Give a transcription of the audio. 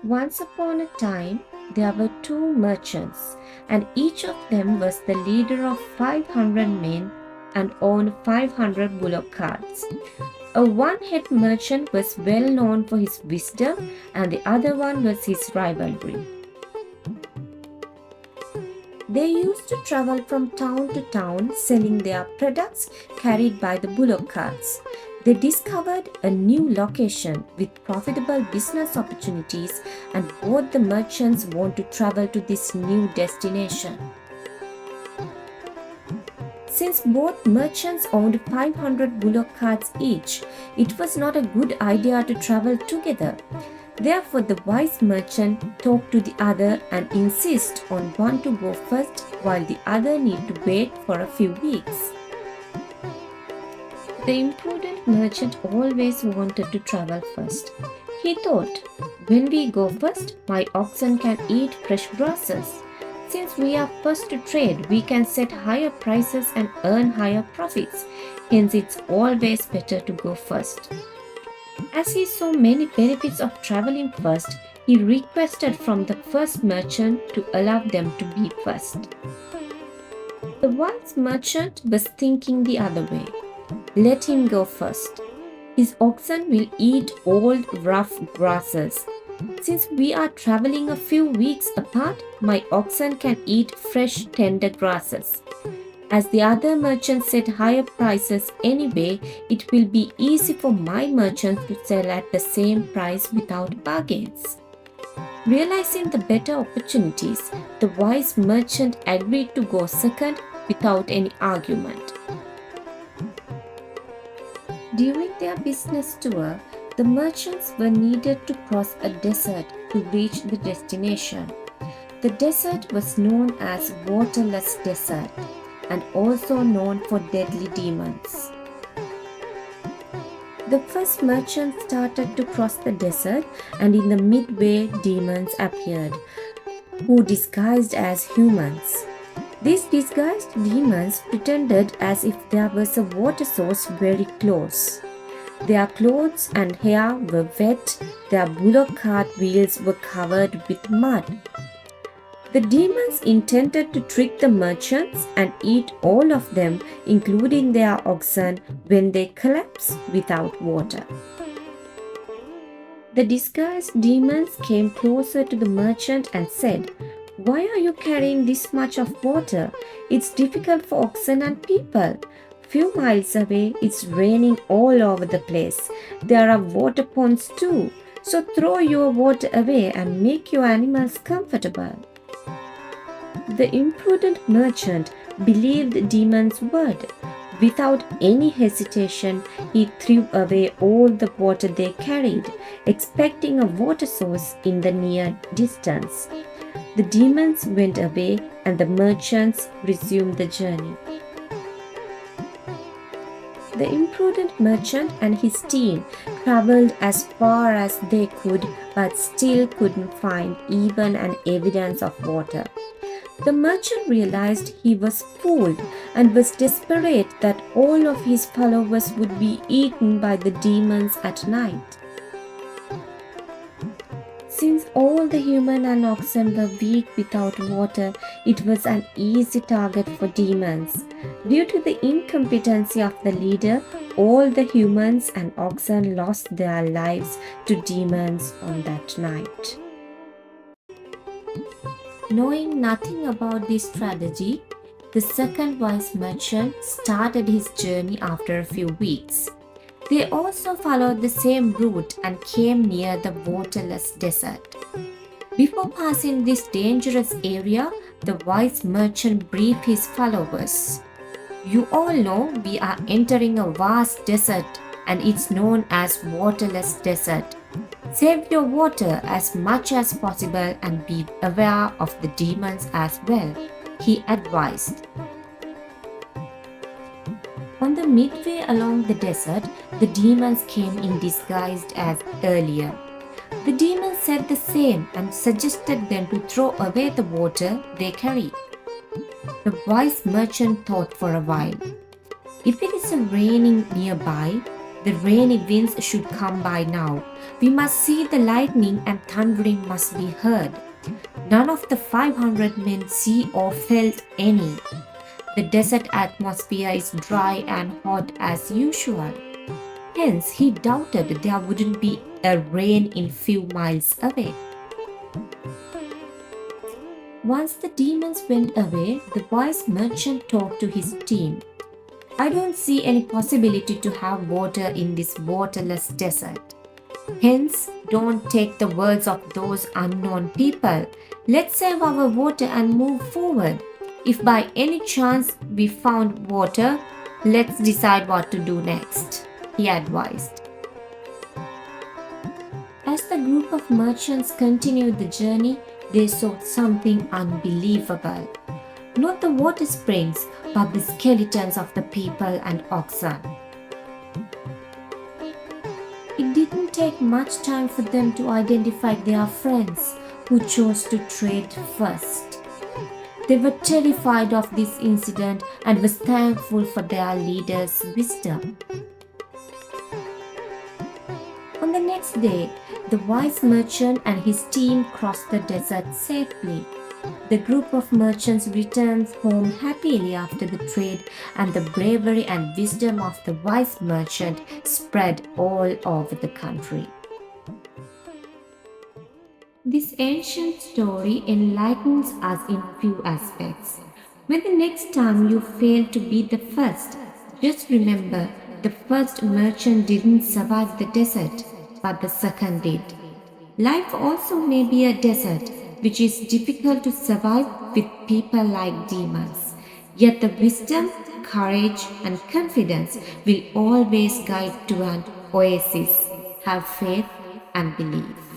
Once upon a time, there were two merchants, and each of them was the leader of 500 men and owned 500 bullock carts. A one-head merchant was well known for his wisdom, and the other one was his rivalry. They used to travel from town to town selling their products carried by the bullock carts. They discovered a new location with profitable business opportunities, and both the merchants want to travel to this new destination. Since both merchants owned 500 bullock carts each, it was not a good idea to travel together. Therefore, the wise merchant talked to the other and insist on one to go first while the other need to wait for a few weeks. The imprudent merchant always wanted to travel first. He thought, when we go first, my oxen can eat fresh grasses. Since we are first to trade, we can set higher prices and earn higher profits. Hence, it's always better to go first. As he saw many benefits of traveling first, he requested from the first merchant to allow them to be first. The wise merchant was thinking the other way. Let him go first. His oxen will eat old, rough grasses. Since we are traveling a few weeks apart, my oxen can eat fresh, tender grasses. As the other merchants set higher prices anyway, it will be easy for my merchants to sell at the same price without bargains. Realizing the better opportunities, the wise merchant agreed to go second without any argument. During their business tour, the merchants were needed to cross a desert to reach the destination. The desert was known as Waterless Desert and also known for deadly demons. The first merchant started to cross the desert, and in the midway demons appeared, who disguised as humans. These disguised demons pretended as if there was a water source very close. Their clothes and hair were wet, their bullock cart wheels were covered with mud. The demons intended to trick the merchants and eat all of them, including their oxen, when they collapsed without water. The disguised demons came closer to the merchant and said, "Why are you carrying this much of water? It's difficult for oxen and people. Few miles away, it's raining all over the place. There are water ponds too. So throw your water away and make your animals comfortable." The imprudent merchant believed the demon's word. Without any hesitation, he threw away all the water they carried, expecting a water source in the near distance. The demons went away and the merchants resumed the journey. The imprudent merchant and his team traveled as far as they could, but still couldn't find even an evidence of water. The merchant realized he was fooled and was desperate that all of his followers would be eaten by the demons at night. Since all the human and oxen were weak without water, it was an easy target for demons. Due to the incompetency of the leader, all the humans and oxen lost their lives to demons on that night. Knowing nothing about this strategy, the second wise merchant started his journey after a few weeks. They also followed the same route and came near the waterless desert. Before passing this dangerous area, the wise merchant briefed his followers. "You all know we are entering a vast desert, and it's known as Waterless Desert. Save your water as much as possible and be aware of the demons as well," he advised. On the midway along the desert, the demons came in disguised as earlier. The demons said the same and suggested them to throw away the water they carried. The wise merchant thought for a while. If it is raining nearby, The rainy winds should come by now. We must see the lightning and thundering must be heard. None of the 500 men see or felt any. The desert atmosphere is dry and hot as usual. Hence, he doubted there wouldn't be a rain in few miles away. Once the demons went away, the wise merchant talked to his team. I don't see any possibility to have water in this waterless desert. Hence, don't take the words of those unknown people. Let's save our water and move forward. If by any chance we found water, let's decide what to do next, he advised. As the group of merchants continued the journey, they saw something unbelievable. Not the water springs, but the skeletons of the people and oxen. It didn't take much time for them to identify their friends who chose to trade first. They were terrified of this incident and was thankful for their leader's wisdom. On the next day, the wise merchant and his team crossed the desert safely. The group of merchants returned home happily after the trade, and the bravery and wisdom of the wise merchant spread all over the country. This ancient story enlightens us in few aspects. When the next time you fail to be the first, just remember the first merchant didn't survive the desert, but the second did. Life also may be a desert, which is difficult to survive with people like demons. Yet the wisdom, courage, and confidence will always guide to an oasis. Have faith and believe.